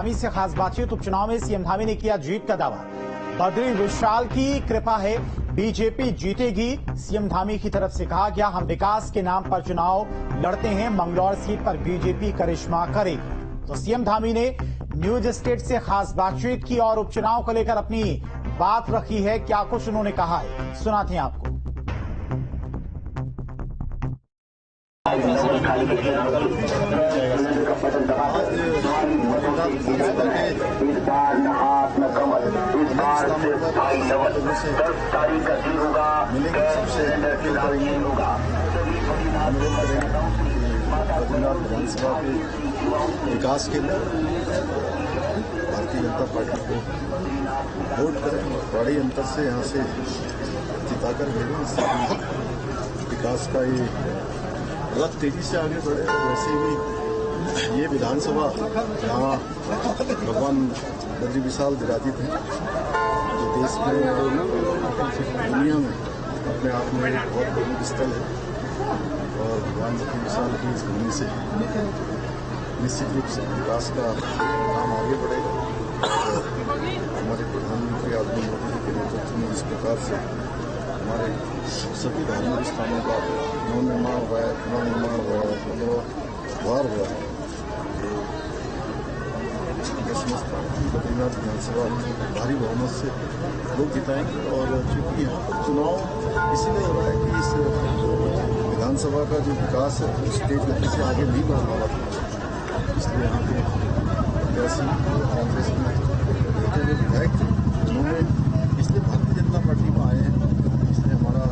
धामी से खास बातचीत। उपचुनाव में सीएम धामी ने किया जीत का दावा। बद्री विशाल की कृपा है, बीजेपी जीतेगी। सीएम धामी की तरफ से कहा गया, हम विकास के नाम पर चुनाव लड़ते हैं, मंगलौर सीट पर बीजेपी करिश्मा करेगी। तो सीएम धामी ने न्यूज स्टेट से खास बातचीत की और उपचुनाव को लेकर अपनी बात रखी है। क्या कुछ उन्होंने कहा है, सुनाते हैं आपको। बद्रीनाथ विधानसभा के विकास के लिए भारतीय जनता पार्टी को वोट करें और बड़े अंतर से यहाँ से जिताकर भेजें। इससे विकास का ये बहुत तेजी से आगे बढ़े। वैसे भी ये विधानसभा जहाँ भगवान बद्री विशाल विराजित हैं, जो देश में दुनिया में अपने आप में एक बहुत प्रमुख स्थल है और भगवान बद्री विशाल की इस भूमि से निश्चित रूप से विकास का काम आगे बढ़ेगा। हमारे प्रधानमंत्री आदरणीय मोदी जी के नेतृत्व में इस प्रकार से हमारे सभी धार्मिक स्थानों का नवनिर्माण हुआ है, पुनर्वार हुआ है। बद्रीनाथ विधानसभा भारी बहुमत से लोग जिताएंगे और चूंकि यहाँ पर चुनाव इसीलिए हो रहा है कि इस विधानसभा का जो विकास है स्टेट लेवल से आगे नहीं बढ़ पा रहा था, इसलिए यहाँ के प्रत्याशी कांग्रेस के जो विधायक थे उन्होंने इसलिए भारतीय जनता पार्टी में आए हैं। इसलिए हमारा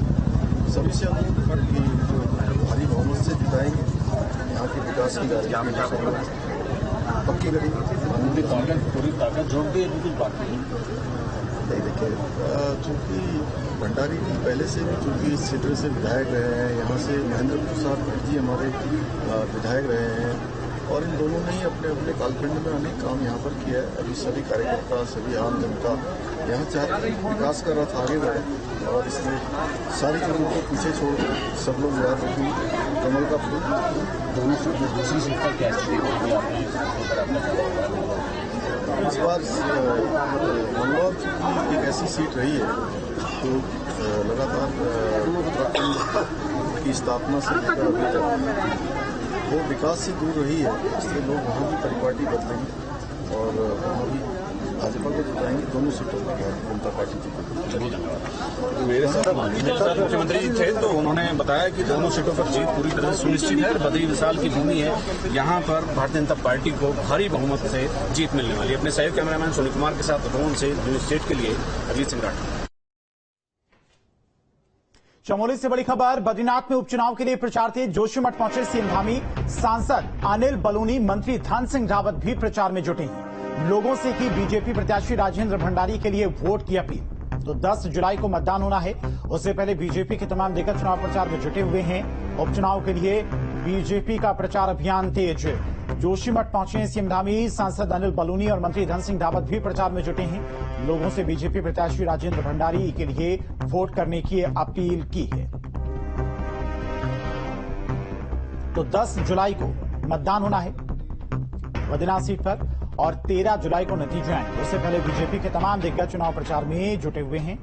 सभी से अनुरोध है कि जो भारी बहुमत से जिताएंगे, यहाँ के विकास की गारंटी पक्की करेंगे। पूरी ताकत जोड़ दी है, बिल्कुल बाकी नहीं। देखिए, चूंकि भंडारी जी पहले से भी चूंकि इस क्षेत्र से विधायक रहे हैं, यहाँ से महेंद्र प्रसाद भट्ट जी हमारे विधायक रहे हैं और इन दोनों ने ही अपने अपने कालखंड में अनेक काम यहाँ पर किया है। अभी सभी कार्यकर्ता, सभी आम जनता यहाँ चाहते हैं विकास का रथ आगे बढ़े और इसलिए सारी चीजों को पीछे छोड़ सब लोग याद रखेंगे कमल का फूल। दोनों सीट में दूसरी सीट पर क्या स्थिति होगी आपने इस बार मंगलौर की एक ऐसी सीट रही है तो लगातार उत्तराखंड की स्थापना से लेकर अभी तक वो विकास से दूर रही है, इसलिए लोग वहाँ भी परिपाटी बदलेंगे और वहाँ भी भाजपा को जिताएंगे। दोनों सीटों पर भारतीय जनता पार्टी जीतेगी। मेरे साथ मुख्यमंत्री जी थे तो उन्होंने बताया कि दोनों सीटों पर जीत पूरी तरह से सुनिश्चित है। बद्री विशाल की भूमि है, यहाँ पर भारतीय जनता पार्टी को भारी बहुमत से जीत मिलने वाली है। अपने सहयोग कैमरामैन सोनी कुमार के साथ रोहन से न्यूज स्टेट के लिए अजीत सिंह राठौर। चमोली से बड़ी खबर। बद्रीनाथ में उपचुनाव के लिए प्रचार थे, जोशीमठ पहुंचे सीएम धामी। सांसद अनिल बलूनी, मंत्री धन सिंह रावत भी प्रचार में जुटे हैं। लोगों से की बीजेपी प्रत्याशी राजेंद्र भंडारी के लिए वोट की अपील। तो 10 जुलाई को मतदान होना है, उससे पहले बीजेपी के तमाम दिग्गज चुनाव प्रचार में जुटे हुए हैं। उपचुनाव के लिए बीजेपी का प्रचार अभियान तेज। जोशीमठ पहुंचे सीएम धामी, सांसद अनिल बलूनी और मंत्री धन सिंह रावत भी प्रचार में जुटे हैं। लोगों से बीजेपी प्रत्याशी राजेंद्र भंडारी के लिए वोट करने की अपील की है। तो 10 जुलाई को मतदान होना है बद्रीनाथ सीट पर और 13 जुलाई को नतीजे आएंगे। उससे पहले बीजेपी के तमाम दिग्गज चुनाव प्रचार में जुटे हुए हैं।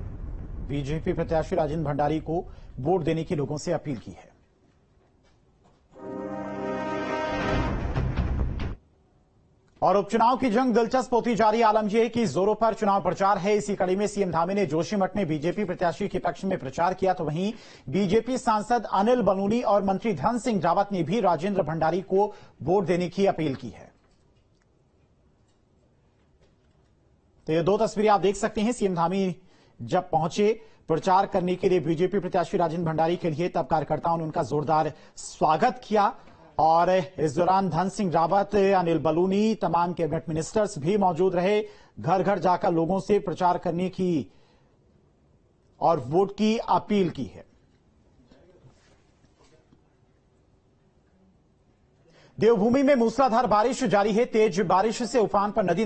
बीजेपी प्रत्याशी राजेंद्र भंडारी को वोट देने की लोगों से अपील की है। और उपचुनाव की जंग दिलचस्प होती जा रही। आलम यह है कि जोरों पर चुनाव प्रचार है। इसी कड़ी में सीएम धामी ने जोशीमठ में बीजेपी प्रत्याशी के पक्ष में प्रचार किया, तो वहीं बीजेपी सांसद अनिल बलूनी और मंत्री धन सिंह रावत ने भी राजेंद्र भंडारी को वोट देने की अपील की है। तो ये दो तस्वीरें आप देख सकते हैं। सीएम धामी जब पहुंचे प्रचार करने के लिए बीजेपी प्रत्याशी राजेंद्र भंडारी के लिए, तब कार्यकर्ताओं ने उनका जोरदार स्वागत किया और इस दौरान धन सिंह रावत, अनिल बलूनी, तमाम कैबिनेट मिनिस्टर्स भी मौजूद रहे। घर घर जाकर लोगों से प्रचार करने की और वोट की अपील की है। देवभूमि में मूसलाधार बारिश जारी है। तेज बारिश से उफान पर नदी